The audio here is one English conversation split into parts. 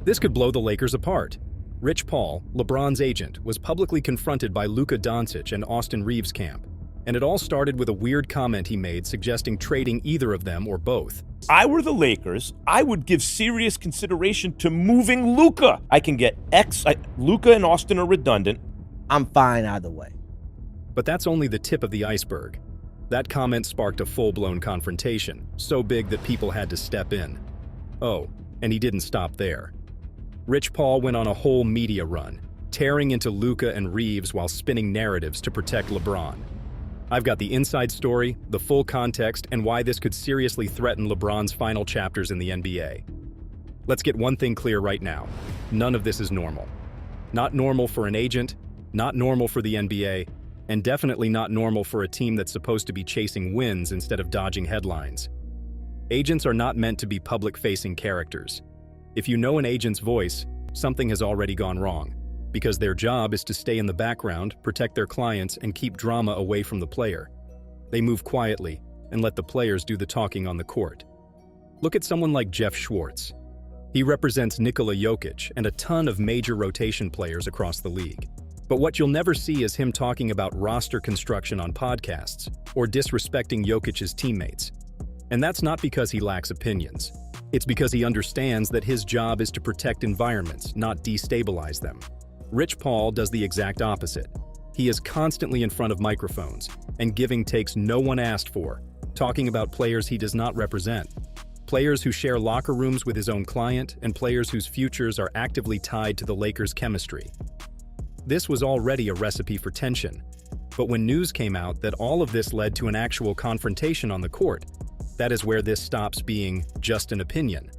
This could blow the Lakers apart. Rich Paul, LeBron's agent, was publicly confronted by Luka Doncic and Austin Reaves' camp. And it all started with a weird comment he made suggesting trading either of them or both. I were the Lakers, I would give serious consideration to moving Luka. I can get Luka and Austin are redundant. I'm fine either way. But that's only the tip of the iceberg. That comment sparked a full-blown confrontation, so big that people had to step in. Oh, and he didn't stop there. Rich Paul went on a whole media run, tearing into Luka and Reaves while spinning narratives to protect LeBron. I've got the inside story, the full context, and why this could seriously threaten LeBron's final chapters in the NBA. Let's get one thing clear right now. None of this is normal. Not normal for an agent, not normal for the NBA, and definitely not normal for a team that's supposed to be chasing wins instead of dodging headlines. Agents are not meant to be public-facing characters. If you know an agent's voice, something has already gone wrong, because their job is to stay in the background, protect their clients, and keep drama away from the player. They move quietly and let the players do the talking on the court. Look at someone like Jeff Schwartz. He represents Nikola Jokic and a ton of major rotation players across the league. But what you'll never see is him talking about roster construction on podcasts or disrespecting Jokic's teammates. And that's not because he lacks opinions. It's because he understands that his job is to protect environments, not destabilize them. Rich Paul does the exact opposite. He is constantly in front of microphones and giving takes no one asked for, talking about players he does not represent. Players who share locker rooms with his own client and players whose futures are actively tied to the Lakers' chemistry. This was already a recipe for tension. But when news came out that all of this led to an actual confrontation on the court, that is where this stops being just an opinion.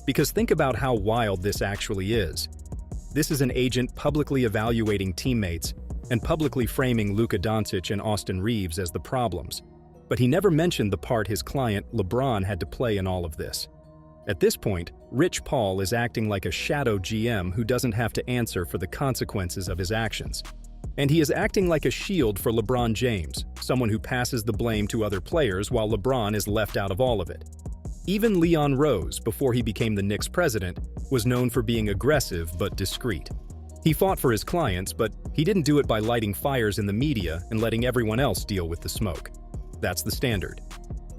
Because think about how wild this actually is. This is an agent publicly evaluating teammates and publicly framing Luka Doncic and Austin Reaves as the problems. But he never mentioned the part his client, LeBron, had to play in all of this. At this point, Rich Paul is acting like a shadow GM who doesn't have to answer for the consequences of his actions. And he is acting like a shield for LeBron James, someone who passes the blame to other players while LeBron is left out of all of it. Even Leon Rose, before he became the Knicks president, was known for being aggressive but discreet. He fought for his clients, but he didn't do it by lighting fires in the media and letting everyone else deal with the smoke. That's the standard.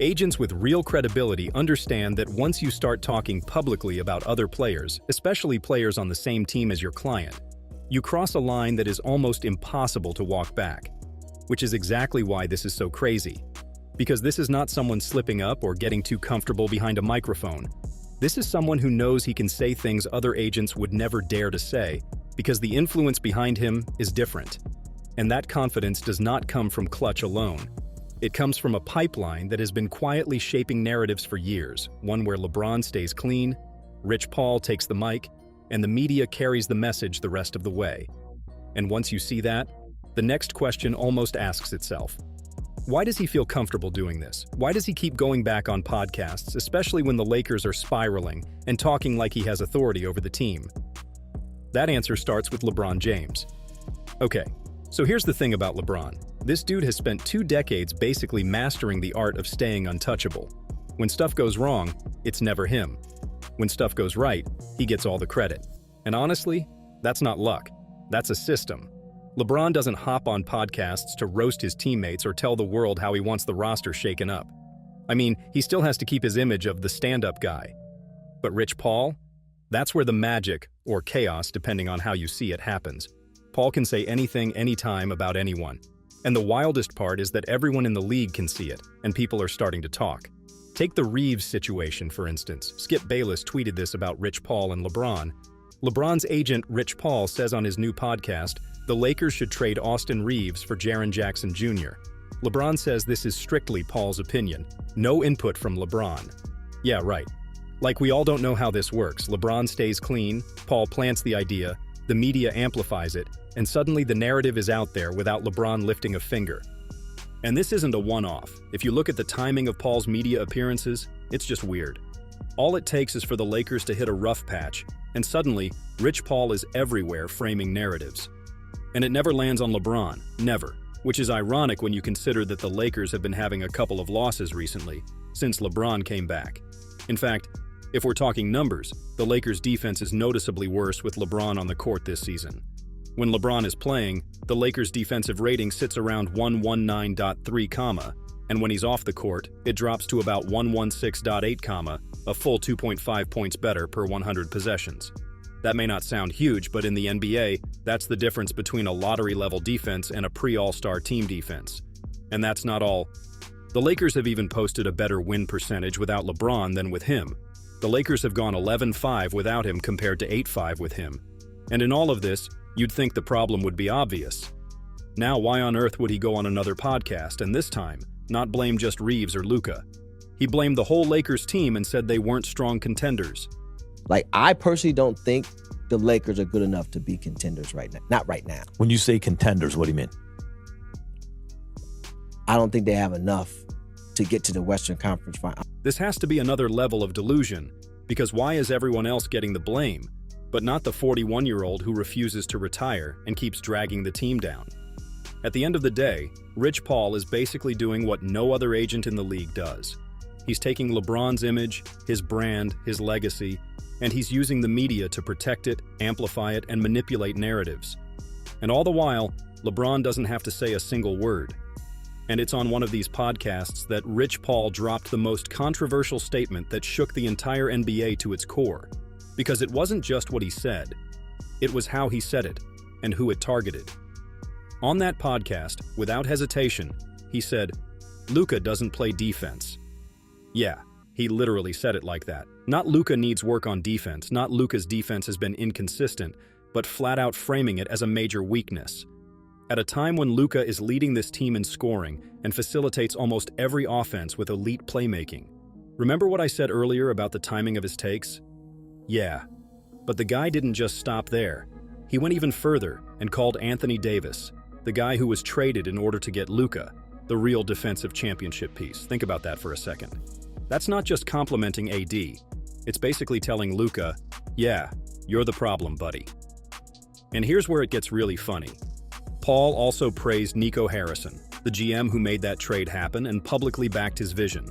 Agents with real credibility understand that once you start talking publicly about other players, especially players on the same team as your client, you cross a line that is almost impossible to walk back, which is exactly why this is so crazy. Because this is not someone slipping up or getting too comfortable behind a microphone. This is someone who knows he can say things other agents would never dare to say, because the influence behind him is different. And that confidence does not come from Klutch alone. It comes from a pipeline that has been quietly shaping narratives for years, one where LeBron stays clean, Rich Paul takes the mic, and the media carries the message the rest of the way. And once you see that, the next question almost asks itself. Why does he feel comfortable doing this? Why does he keep going back on podcasts, especially when the Lakers are spiraling and talking like he has authority over the team? That answer starts with LeBron James. Okay, so here's the thing about LeBron. This dude has spent 2 decades basically mastering the art of staying untouchable. When stuff goes wrong, it's never him. When stuff goes right, he gets all the credit. And honestly, that's not luck. That's a system. LeBron doesn't hop on podcasts to roast his teammates or tell the world how he wants the roster shaken up. I mean, he still has to keep his image of the stand-up guy. But Rich Paul? That's where the magic, or chaos depending on how you see it, happens. Paul can say anything, anytime about anyone. And the wildest part is that everyone in the league can see it, and people are starting to talk. Take the Reaves situation, for instance. Skip Bayless tweeted this about Rich Paul and LeBron. LeBron's agent, Rich Paul, says on his new podcast, the Lakers should trade Austin Reaves for Jaren Jackson Jr. LeBron says this is strictly Paul's opinion. No input from LeBron. Yeah, right. Like we all don't know how this works. LeBron stays clean, Paul plants the idea, the media amplifies it, and suddenly the narrative is out there without LeBron lifting a finger. And this isn't a one-off. If you look at the timing of Paul's media appearances, it's just weird. All it takes is for the Lakers to hit a rough patch, and suddenly, Rich Paul is everywhere framing narratives. And it never lands on LeBron, never, which is ironic when you consider that the Lakers have been having a couple of losses recently, since LeBron came back. In fact, If we're talking numbers, the Lakers' defense is noticeably worse with LeBron on the court this season. When LeBron is playing, the Lakers' defensive rating sits around 119.3, and when he's off the court, it drops to about 116.8, a full 2.5 points better per 100 possessions. That may not sound huge, but in the NBA, that's the difference between a lottery-level defense and a pre-All-Star team defense. And that's not all. The Lakers have even posted a better win percentage without LeBron than with him. The Lakers have gone 11-5 without him compared to 8-5 with him. And in all of this, you'd think the problem would be obvious. Now, why on earth would he go on another podcast and this time not blame just Reaves or Luka? He blamed the whole Lakers team and said they weren't strong contenders. Like, I personally don't think the Lakers are good enough to be contenders right now. Not right now. When you say contenders, what do you mean? I don't think they have enough to get to the Western Conference Final. This has to be another level of delusion, because why is everyone else getting the blame, but not the 41-year-old who refuses to retire and keeps dragging the team down? At the end of the day, Rich Paul is basically doing what no other agent in the league does. He's taking LeBron's image, his brand, his legacy, and he's using the media to protect it, amplify it, and manipulate narratives. And all the while, LeBron doesn't have to say a single word. And it's on one of these podcasts that Rich Paul dropped the most controversial statement that shook the entire NBA to its core. Because it wasn't just what he said, it was how he said it and who it targeted. On that podcast, without hesitation, he said, "Luka doesn't play defense." Yeah, he literally said it like that. Not Luka needs work on defense, not Luka's defense has been inconsistent, but flat out framing it as a major weakness. At a time when Luka is leading this team in scoring and facilitates almost every offense with elite playmaking. Remember what I said earlier about the timing of his takes? Yeah, but the guy didn't just stop there. He went even further and called Anthony Davis, the guy who was traded in order to get Luka, the real defensive championship piece. Think about that for a second. That's not just complimenting AD. It's basically telling Luka, yeah, you're the problem, buddy. And here's where it gets really funny. Paul also praised Nico Harrison, the GM who made that trade happen and publicly backed his vision.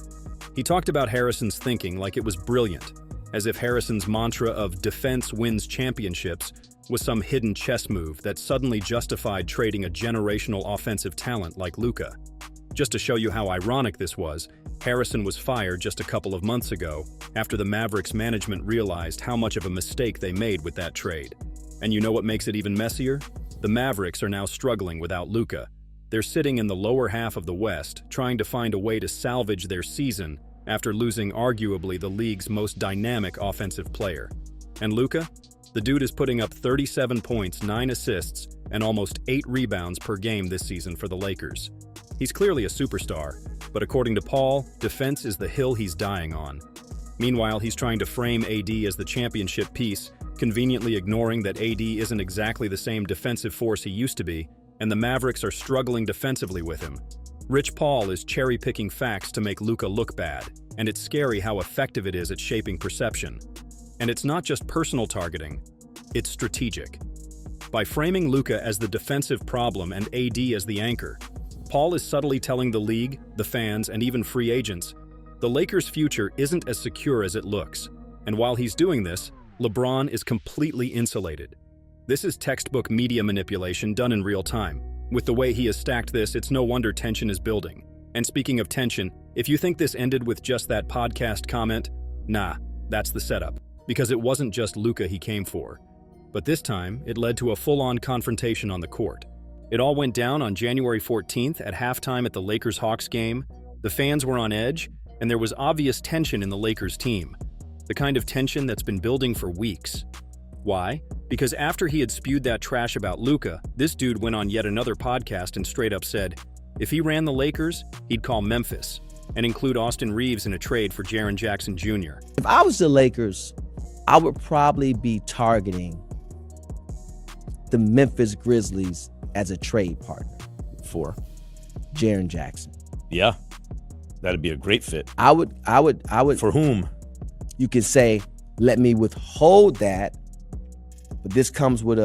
He talked about Harrison's thinking like it was brilliant, as if Harrison's mantra of defense wins championships was some hidden chess move that suddenly justified trading a generational offensive talent like Luka. Just to show you how ironic this was, Harrison was fired just a couple of months ago after the Mavericks management realized how much of a mistake they made with that trade. And you know what makes it even messier? The Mavericks are now struggling without Luka. They're sitting in the lower half of the West, trying to find a way to salvage their season after losing arguably the league's most dynamic offensive player. And Luka? The dude is putting up 37 points, 9 assists, and almost 8 rebounds per game this season for the Lakers. He's clearly a superstar, but according to Paul, defense is the hill he's dying on. Meanwhile, he's trying to frame AD as the championship piece, conveniently ignoring that AD isn't exactly the same defensive force he used to be, and the Mavericks are struggling defensively with him. Rich Paul is cherry-picking facts to make Luka look bad, and it's scary how effective it is at shaping perception. And it's not just personal targeting, it's strategic. By framing Luka as the defensive problem and AD as the anchor, Paul is subtly telling the league, the fans, and even free agents, the Lakers' future isn't as secure as it looks. And while he's doing this, LeBron is completely insulated. This is textbook media manipulation done in real time. With the way he has stacked this, it's no wonder tension is building. And speaking of tension, if you think this ended with just that podcast comment, nah, that's the setup. Because it wasn't just Luka he came for. But this time, it led to a full-on confrontation on the court. It all went down on January 14th at halftime at the Lakers-Hawks game. The fans were on edge, and there was obvious tension in the Lakers team. The kind of tension that's been building for weeks. Why? Because after he had spewed that trash about Luka, this dude went on yet another podcast and straight up said, if he ran the Lakers, he'd call Memphis and include Austin Reaves in a trade for Jaren Jackson Jr. If I was the Lakers, I would probably be targeting the Memphis Grizzlies as a trade partner For? Jaren Jackson. Yeah, that'd be a great fit. I would. For whom? You could say, let me withhold that, but this comes with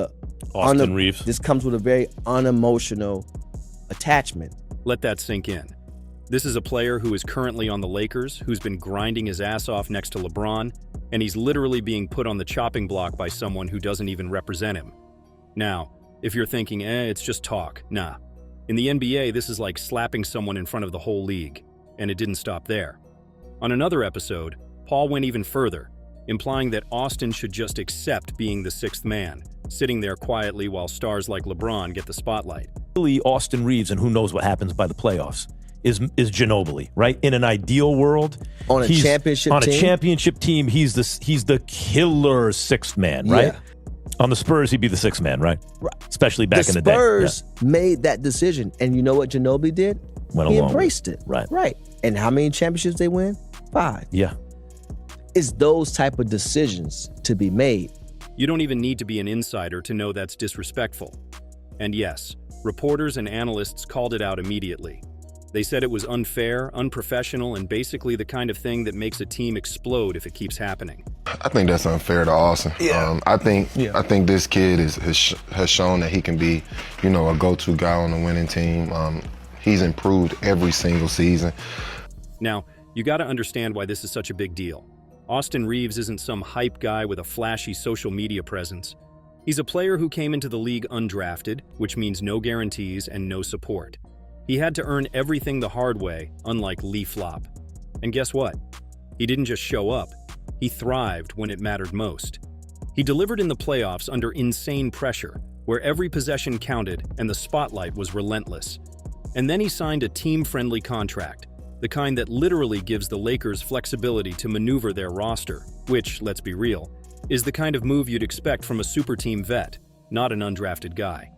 Austin Reaves. This comes with a very unemotional attachment. Let that sink in. This is a player who is currently on the Lakers, who's been grinding his ass off next to LeBron, and he's literally being put on the chopping block by someone who doesn't even represent him. Now, if you're thinking, it's just talk, nah. In the NBA, this is like slapping someone in front of the whole league, and it didn't stop there. On another episode, Paul went even further, implying that Austin should just accept being the sixth man, sitting there quietly while stars like Lebron get the spotlight. Really, Austin Reaves, and who knows what happens by the playoffs, is Ginobili, right? In an ideal world, on a championship team, he's the killer sixth man, right? Yeah. On the Spurs, he'd be the sixth man, right? Especially back in the day. The Spurs made that decision, and you know what Ginobili did? He embraced it. Right. And how many championships they win? 5. Yeah. It's those type of decisions to be made. You don't even need to be an insider to know that's disrespectful. And yes, reporters and analysts called it out immediately. They said it was unfair, unprofessional, and basically the kind of thing that makes a team explode if it keeps happening. I think that's unfair to Austin. Yeah. I think this kid has shown that he can be, a go-to guy on the winning team. He's improved every single season. Now, you got to understand why this is such a big deal. Austin Reaves isn't some hype guy with a flashy social media presence. He's a player who came into the league undrafted, which means no guarantees and no support. He had to earn everything the hard way, unlike Lee Flop. And guess what? He didn't just show up. He thrived when it mattered most. He delivered in the playoffs under insane pressure, where every possession counted and the spotlight was relentless. And then he signed a team-friendly contract, the kind that literally gives the Lakers flexibility to maneuver their roster, which, let's be real, is the kind of move you'd expect from a super team vet, not an undrafted guy.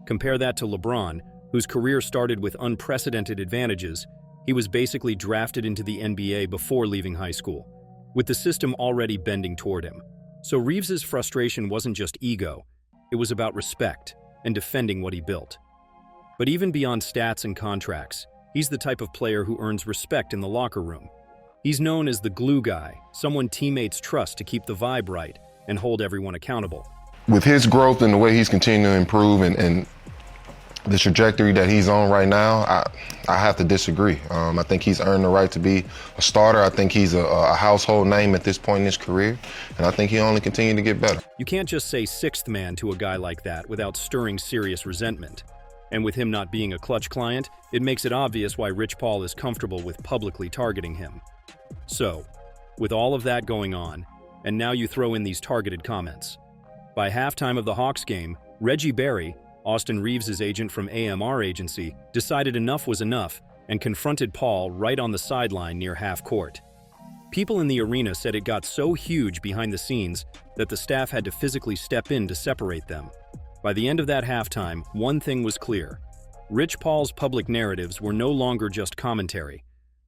Compare that to LeBron, whose career started with unprecedented advantages. He was basically drafted into the NBA before leaving high school, with the system already bending toward him. So Reaves's frustration wasn't just ego, it was about respect and defending what he built. But even beyond stats and contracts, he's the type of player who earns respect in the locker room. He's known as the glue guy, someone teammates trust to keep the vibe right and hold everyone accountable. With his growth and the way he's continuing to improve and the trajectory that he's on right now, I have to disagree. I think he's earned the right to be a starter. I think he's a household name at this point in his career, and I think he'll only continue to get better. You can't just say sixth man to a guy like that without stirring serious resentment. And with him not being a Klutch client, it makes it obvious why Rich Paul is comfortable with publicly targeting him. So, with all of that going on, and now you throw in these targeted comments. By halftime of the Hawks game, Reggie Berry, Austin Reaves' agent from AMR Agency, decided enough was enough and confronted Paul right on the sideline near half court. People in the arena said it got so huge behind the scenes that the staff had to physically step in to separate them. By the end of that halftime, one thing was clear. Rich Paul's public narratives were no longer just commentary.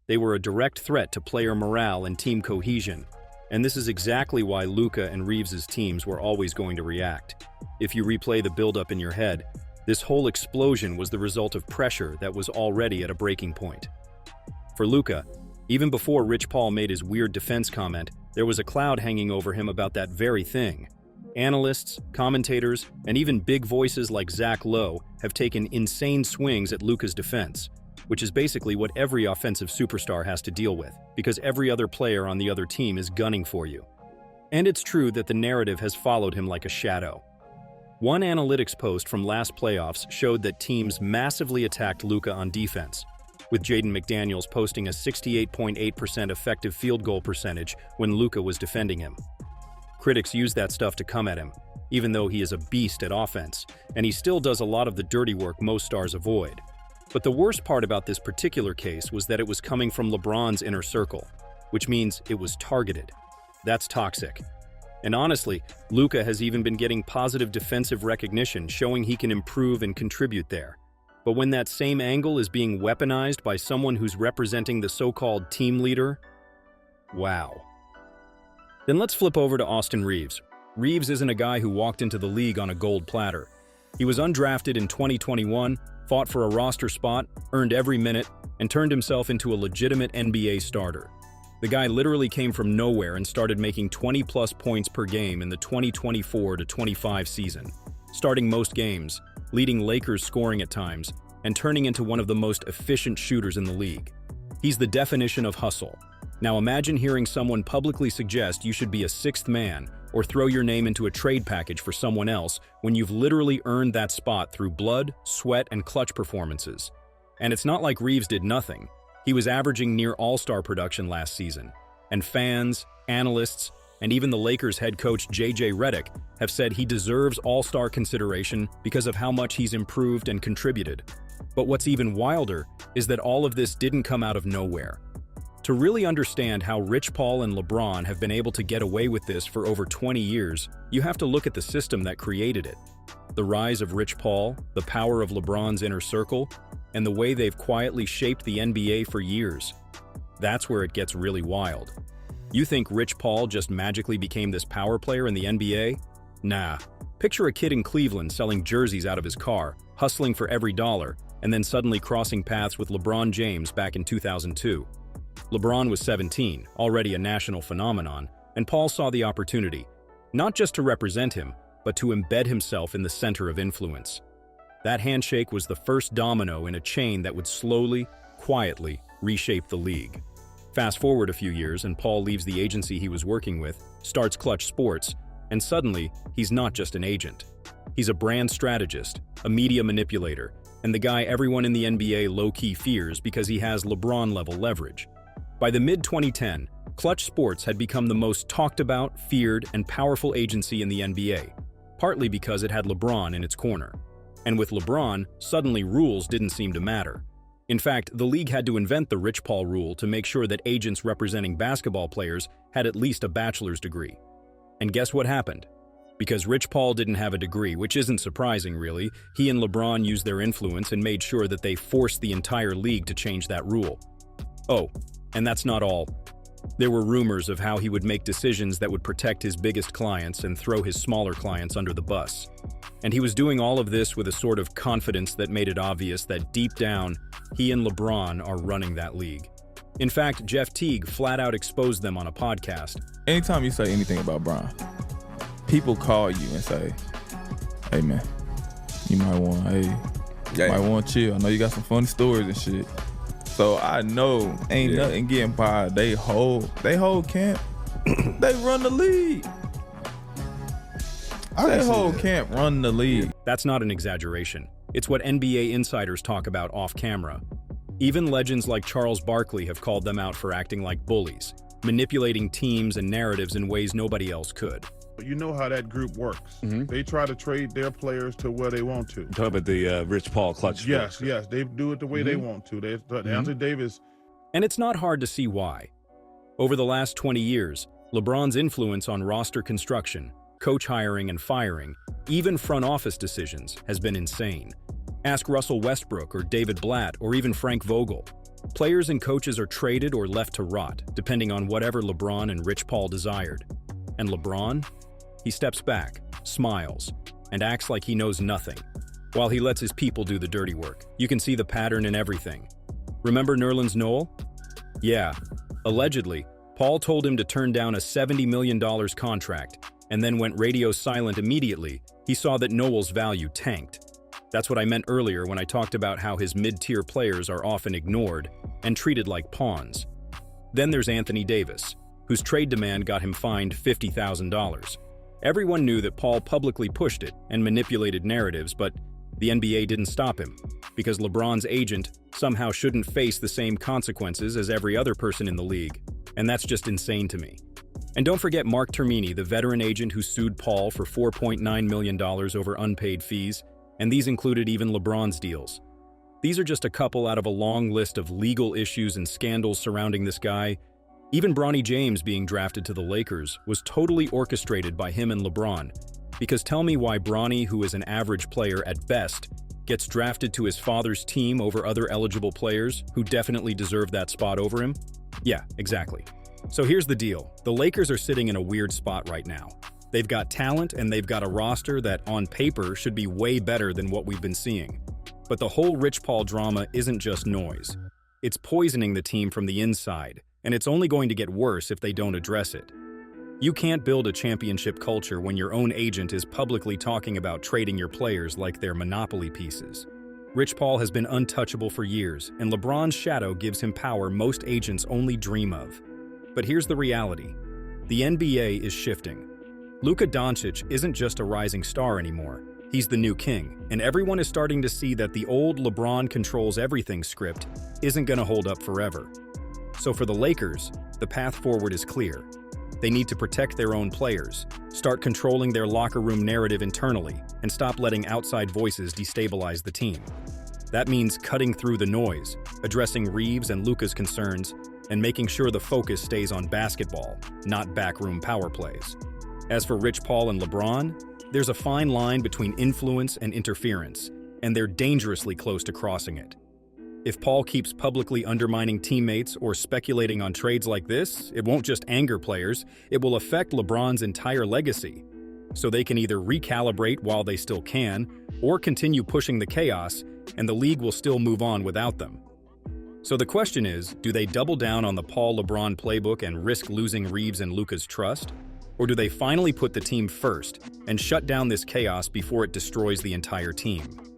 They were a direct threat to player morale and team cohesion. And this is exactly why Luka and Reaves' teams were always going to react. If you replay the buildup in your head, this whole explosion was the result of pressure that was already at a breaking point. For Luka, even before Rich Paul made his weird defense comment, there was a cloud hanging over him about that very thing. Analysts, commentators, and even big voices like Zach Lowe have taken insane swings at Luka's defense, which is basically what every offensive superstar has to deal with, because every other player on the other team is gunning for you. And it's true that the narrative has followed him like a shadow. One analytics post from last playoffs showed that teams massively attacked Luka on defense, with Jaden McDaniels posting a 68.8% effective field goal percentage when Luka was defending him. Critics use that stuff to come at him, even though he is a beast at offense, and he still does a lot of the dirty work most stars avoid. But the worst part about this particular case was that it was coming from LeBron's inner circle, which means it was targeted. That's toxic. And honestly, Luka has even been getting positive defensive recognition, showing he can improve and contribute there. But when that same angle is being weaponized by someone who's representing the so-called team leader, wow. Then let's flip over to Austin Reaves. Reaves isn't a guy who walked into the league on a gold platter. He was undrafted in 2021, fought for a roster spot, earned every minute, and turned himself into a legitimate NBA starter. The guy literally came from nowhere and started making 20-plus points per game in the 2024-25 season, starting most games, leading Lakers scoring at times, and turning into one of the most efficient shooters in the league. He's the definition of hustle. Now imagine hearing someone publicly suggest you should be a sixth man or throw your name into a trade package for someone else when you've literally earned that spot through blood, sweat, and clutch performances. And it's not like Reaves did nothing. He was averaging near all-star production last season. And fans, analysts, and even the Lakers head coach J.J. Redick have said he deserves all-star consideration because of how much he's improved and contributed. But what's even wilder is that all of this didn't come out of nowhere. To really understand how Rich Paul and LeBron have been able to get away with this for over 20 years, you have to look at the system that created it. The rise of Rich Paul, the power of LeBron's inner circle, and the way they've quietly shaped the NBA for years. That's where it gets really wild. You think Rich Paul just magically became this power player in the NBA? Nah. Picture a kid in Cleveland selling jerseys out of his car, hustling for every dollar, and then suddenly crossing paths with LeBron James back in 2002. LeBron was 17, already a national phenomenon, and Paul saw the opportunity, not just to represent him, but to embed himself in the center of influence. That handshake was the first domino in a chain that would slowly, quietly reshape the league. Fast forward a few years and Paul leaves the agency he was working with, starts Klutch Sports, and suddenly, he's not just an agent. He's a brand strategist, a media manipulator, and the guy everyone in the NBA low-key fears because he has LeBron-level leverage. By the mid-2010, Klutch Sports had become the most talked about, feared, and powerful agency in the NBA, partly because it had LeBron in its corner. And with LeBron, suddenly rules didn't seem to matter. In fact, the league had to invent the Rich Paul rule to make sure that agents representing basketball players had at least a bachelor's degree. And guess what happened? Because Rich Paul didn't have a degree, which isn't surprising really, he and LeBron used their influence and made sure that they forced the entire league to change that rule. Oh, and that's not all. There were rumors of how he would make decisions that would protect his biggest clients and throw his smaller clients under the bus. And he was doing all of this with a sort of confidence that made it obvious that deep down, he and LeBron are running that league. In fact, Jeff Teague flat out exposed them on a podcast. Anytime you say anything about Bron, people call you and say, hey man, you might want, might want to chill. I know you got some funny stories and shit. So I know ain't nothing getting by they whole camp. They run the league. They whole camp run the league. That's not an exaggeration. It's what NBA insiders talk about off camera. Even legends like Charles Barkley have called them out for acting like bullies, manipulating teams and narratives in ways nobody else could. You know how that group works. They try to trade their players to where they want to. Talk about the Rich Paul Klutch Sports. Yes, they do it the way they want to. Anthony Davis. And it's not hard to see why. Over the last 20 years, LeBron's influence on roster construction, coach hiring and firing, even front office decisions, has been insane. Ask Russell Westbrook or David Blatt or even Frank Vogel. Players and coaches are traded or left to rot, depending on whatever LeBron and Rich Paul desired. And LeBron? He steps back, smiles, and acts like he knows nothing, while he lets his people do the dirty work. You can see the pattern in everything. Remember Nerlens Noel? Yeah, allegedly, Paul told him to turn down a $70 million contract, and then went radio silent immediately. He saw that Noel's value tanked. That's what I meant earlier when I talked about how his mid-tier players are often ignored and treated like pawns. Then there's Anthony Davis, whose trade demand got him fined $50,000. Everyone knew that Paul publicly pushed it and manipulated narratives, but the NBA didn't stop him, because LeBron's agent somehow shouldn't face the same consequences as every other person in the league. And that's just insane to me. And don't forget Mark Termini, the veteran agent who sued Paul for $4.9 million over unpaid fees, and these included even LeBron's deals. These are just a couple out of a long list of legal issues and scandals surrounding this guy. Even Bronny James being drafted to the Lakers was totally orchestrated by him and LeBron. Because tell me why Bronny, who is an average player at best, gets drafted to his father's team over other eligible players who definitely deserve that spot over him? Yeah, exactly. So here's the deal. The Lakers are sitting in a weird spot right now. They've got talent and they've got a roster that, on paper, should be way better than what we've been seeing. But the whole Rich Paul drama isn't just noise. It's poisoning the team from the inside, and it's only going to get worse if they don't address it. You can't build a championship culture when your own agent is publicly talking about trading your players like they're monopoly pieces. Rich Paul has been untouchable for years, and LeBron's shadow gives him power most agents only dream of. But here's the reality. The NBA is shifting. Luka Doncic isn't just a rising star anymore. He's the new king, and everyone is starting to see that the old LeBron controls everything script isn't going to hold up forever. So for the Lakers, the path forward is clear. They need to protect their own players, start controlling their locker room narrative internally, and stop letting outside voices destabilize the team. That means cutting through the noise, addressing Reaves and Luka's concerns, and making sure the focus stays on basketball, not backroom power plays. As for Rich Paul and LeBron, there's a fine line between influence and interference, and they're dangerously close to crossing it. If Paul keeps publicly undermining teammates or speculating on trades like this, it won't just anger players, it will affect LeBron's entire legacy. So they can either recalibrate while they still can, or continue pushing the chaos, and the league will still move on without them. So the question is, do they double down on the Paul-LeBron playbook and risk losing Reaves and Luka's trust? Or do they finally put the team first and shut down this chaos before it destroys the entire team?